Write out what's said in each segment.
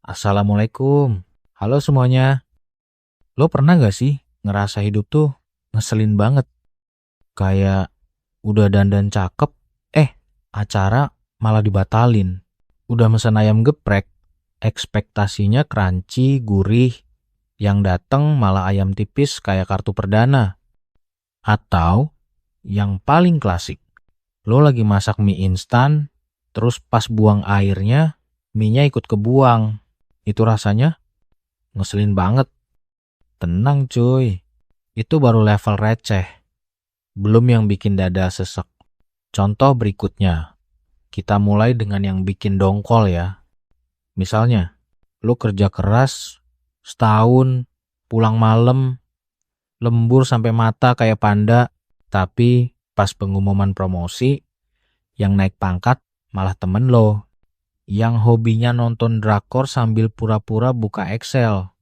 Assalamualaikum. Halo semuanya. Lo pernah gak sih ngerasa hidup tuh ngeselin banget? Kayak udah dandan cakep, acara malah dibatalin. Udah mesen ayam geprek, ekspektasinya crunchy, gurih. Yang dateng malah ayam tipis kayak kartu perdana. Atau yang paling klasik, lo lagi masak mie instan, terus pas buang airnya, mie-nya ikut kebuang. Itu rasanya ngeselin banget. Tenang cuy, itu baru level receh, belum yang bikin dada sesek. Contoh berikutnya, kita mulai dengan yang bikin dongkol ya. Misalnya, lu kerja keras, setahun, pulang malam, lembur sampai mata kayak panda, tapi pas pengumuman promosi, yang naik pangkat malah temen lo, yang hobinya nonton drakor sambil pura-pura buka Excel.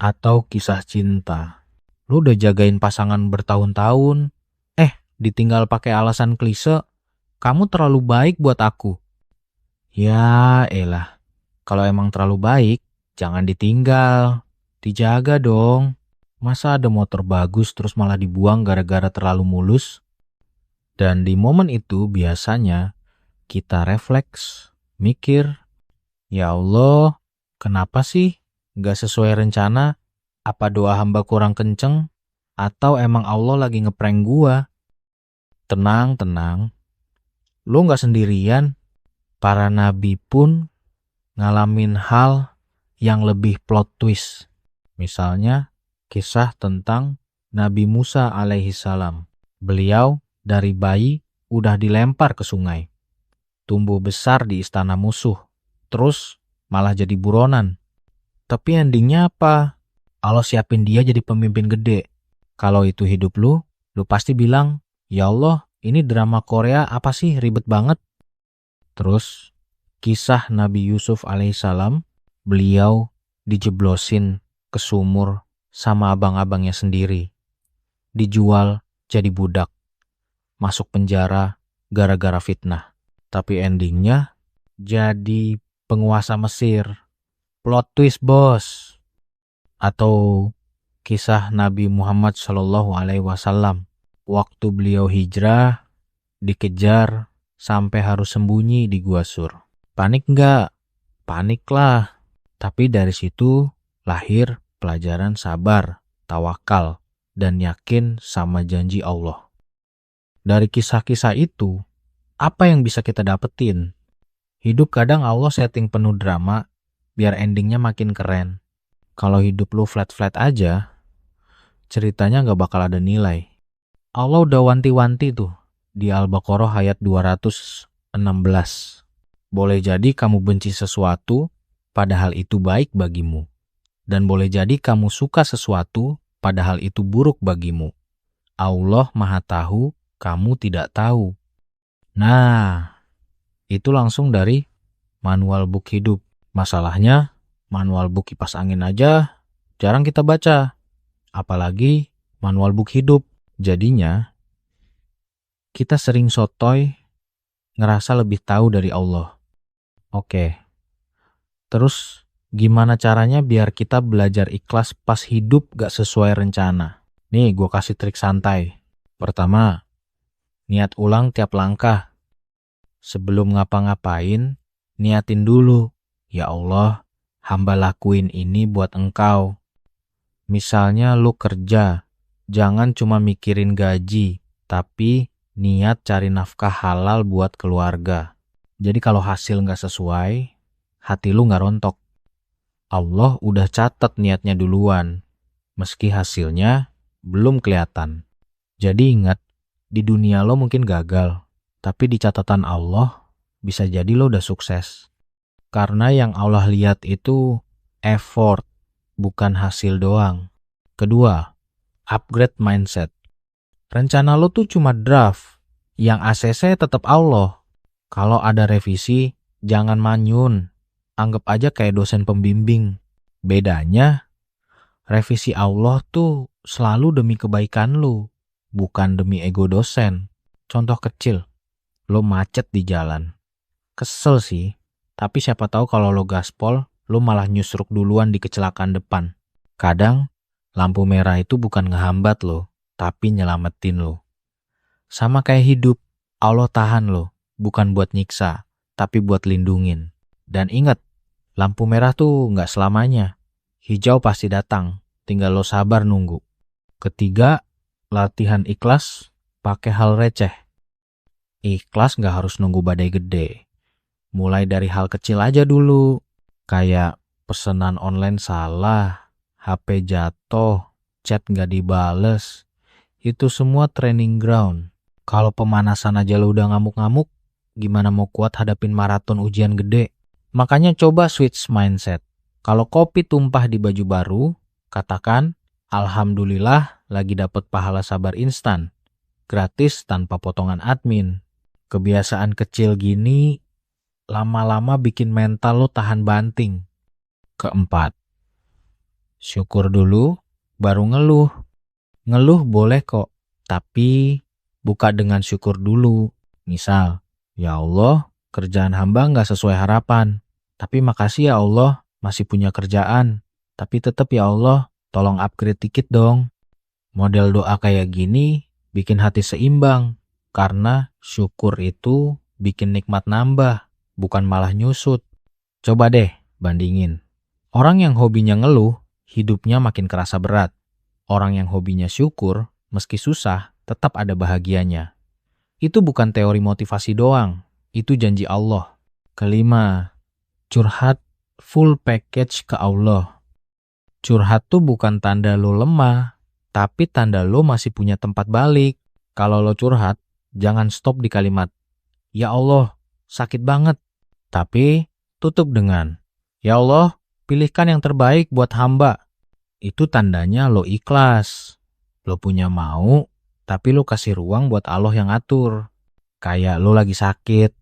Atau kisah cinta. Lu udah jagain pasangan bertahun-tahun, ditinggal pakai alasan klise, kamu terlalu baik buat aku. Ya elah, kalau emang terlalu baik, jangan ditinggal. Dijaga dong. Masa ada motor bagus terus malah dibuang gara-gara terlalu mulus? Dan di momen itu biasanya kita refleks, mikir, ya Allah, kenapa sih gak sesuai rencana? Apa doa hamba kurang kenceng? Atau emang Allah lagi ngeprank gua? Tenang, tenang. Lu gak sendirian. Para nabi pun ngalamin hal yang lebih plot twist. Misalnya, kisah tentang Nabi Musa alaihi salam. Beliau dari bayi udah dilempar ke sungai. Tumbuh besar di istana musuh. Terus malah jadi buronan. Tapi endingnya apa? Allah siapin dia jadi pemimpin gede. Kalau itu hidup lu pasti bilang, ya Allah, ini drama Korea apa sih ribet banget? Terus, kisah Nabi Yusuf alaihissalam, beliau dijeblosin ke sumur sama abang-abangnya sendiri. Dijual jadi budak. Masuk penjara gara-gara fitnah. Tapi endingnya jadi penguasa Mesir. Plot twist, bos. Atau kisah Nabi Muhammad SAW. Waktu beliau hijrah, dikejar, sampai harus sembunyi di Gua Sur. Panik nggak? Panik lah. Tapi dari situ lahir pelajaran sabar, tawakal, dan yakin sama janji Allah. Dari kisah-kisah itu, apa yang bisa kita dapetin? Hidup kadang Allah setting penuh drama, biar endingnya makin keren. Kalau hidup lu flat-flat aja, ceritanya nggak bakal ada nilai. Allah udah wanti-wanti tuh di Al-Baqarah ayat 216. Boleh jadi kamu benci sesuatu, padahal itu baik bagimu. Dan boleh jadi kamu suka sesuatu, padahal itu buruk bagimu. Allah Maha Tahu, kamu tidak tahu. Nah, itu langsung dari manual book hidup. Masalahnya, manual book kipas angin aja jarang kita baca. Apalagi manual book hidup. Jadinya, kita sering sotoy ngerasa lebih tahu dari Allah. Oke, terus gimana caranya biar kita belajar ikhlas pas hidup gak sesuai rencana? Nih, gue kasih trik santai. Pertama, niat ulang tiap langkah. Sebelum ngapa-ngapain, niatin dulu. Ya Allah, hamba lakuin ini buat engkau. Misalnya lu kerja, jangan cuma mikirin gaji, tapi niat cari nafkah halal buat keluarga. Jadi kalau hasil nggak sesuai, hati lu nggak rontok. Allah udah catat niatnya duluan, meski hasilnya belum kelihatan. Jadi ingat, di dunia lo mungkin gagal, tapi di catatan Allah bisa jadi lo udah sukses. Karena yang Allah lihat itu effort, bukan hasil doang. Kedua, upgrade mindset. Rencana lo tuh cuma draft, yang ACC tetap Allah. Kalau ada revisi, jangan manyun. Anggap aja kayak dosen pembimbing. Bedanya, revisi Allah tuh selalu demi kebaikan lo, bukan demi ego dosen. Contoh kecil, lo macet di jalan. Kesel sih, tapi siapa tahu kalau lo gaspol, lo malah nyusruk duluan di kecelakaan depan. Kadang, lampu merah itu bukan ngehambat lo, tapi nyelamatin lo. Sama kayak hidup, Allah tahan lo, bukan buat nyiksa, tapi buat lindungin. Dan ingat, lampu merah tuh nggak selamanya. Hijau pasti datang, tinggal lo sabar nunggu. Ketiga, latihan ikhlas pakai hal receh. Ikhlas nggak harus nunggu badai gede. Mulai dari hal kecil aja dulu, kayak pesanan online salah, HP jatuh, chat nggak dibales. Itu semua training ground. Kalau pemanasan aja lo udah ngamuk-ngamuk, gimana mau kuat hadapin maraton ujian gede? Makanya coba switch mindset. Kalau kopi tumpah di baju baru, katakan, Alhamdulillah lagi dapat pahala sabar instan. Gratis tanpa potongan admin. Kebiasaan kecil gini lama-lama bikin mental lo tahan banting. Keempat, syukur dulu, baru ngeluh. Ngeluh boleh kok, tapi buka dengan syukur dulu. Misal, ya Allah, kerjaan hamba nggak sesuai harapan. Tapi makasih ya Allah, masih punya kerjaan. Tapi tetap ya Allah, tolong upgrade dikit dong. Model doa kayak gini bikin hati seimbang. Karena syukur itu bikin nikmat nambah, bukan malah nyusut. Coba deh bandingin. Orang yang hobinya ngeluh, hidupnya makin kerasa berat. Orang yang hobinya syukur, meski susah, tetap ada bahagianya. Itu bukan teori motivasi doang, itu janji Allah. Kelima, curhat full package ke Allah. Curhat tuh bukan tanda lo lemah, tapi tanda lo masih punya tempat balik. Kalau lo curhat, jangan stop di kalimat, ya Allah, sakit banget. Tapi tutup dengan, ya Allah, pilihkan yang terbaik buat hamba. Itu tandanya lo ikhlas. Lo punya mau, tapi lo kasih ruang buat Allah yang atur. Kayak lo lagi sakit,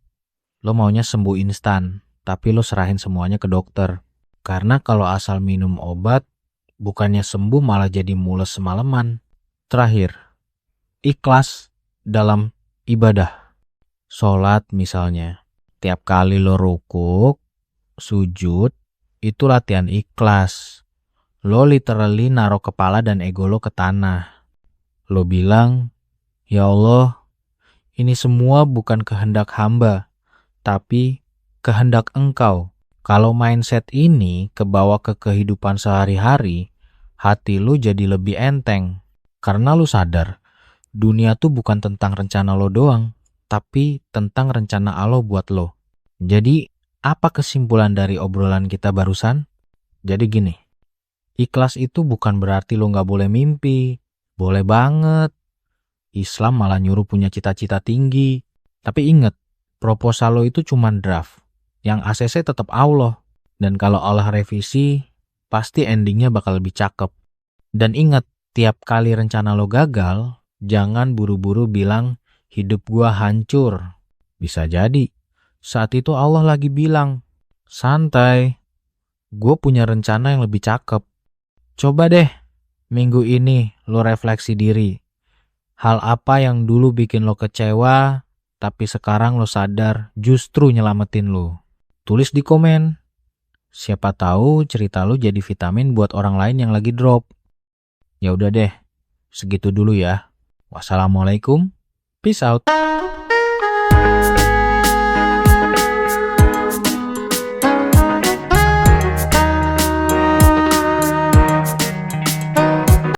lo maunya sembuh instan, tapi lo serahin semuanya ke dokter. Karena kalau asal minum obat, bukannya sembuh malah jadi mules semalaman. Terakhir, ikhlas dalam ibadah. Sholat misalnya, tiap kali lo rukuk, sujud, itu latihan ikhlas. Lo literally naruh kepala dan ego lo ke tanah. Lo bilang, ya Allah, ini semua bukan kehendak hamba, tapi kehendak Engkau. Kalau mindset ini kebawa ke kehidupan sehari-hari, hati lo jadi lebih enteng. Karena lo sadar, dunia tuh bukan tentang rencana lo doang, tapi tentang rencana Allah buat lo. Jadi, apa kesimpulan dari obrolan kita barusan? Jadi gini, ikhlas itu bukan berarti lo nggak boleh mimpi. Boleh banget. Islam malah nyuruh punya cita-cita tinggi. Tapi ingat, proposal lo itu cuma draft. Yang ACC tetap Allah. Dan kalau Allah revisi, pasti endingnya bakal lebih cakep. Dan ingat, tiap kali rencana lo gagal, jangan buru-buru bilang, hidup gua hancur. Bisa jadi, saat itu Allah lagi bilang, santai, gue punya rencana yang lebih cakep. Coba deh, minggu ini lo refleksi diri. Hal apa yang dulu bikin lo kecewa, tapi sekarang lo sadar justru nyelamatin lo. Tulis di komen. Siapa tahu cerita lo jadi vitamin buat orang lain yang lagi drop. Ya udah deh, segitu dulu ya. Wassalamualaikum, peace out.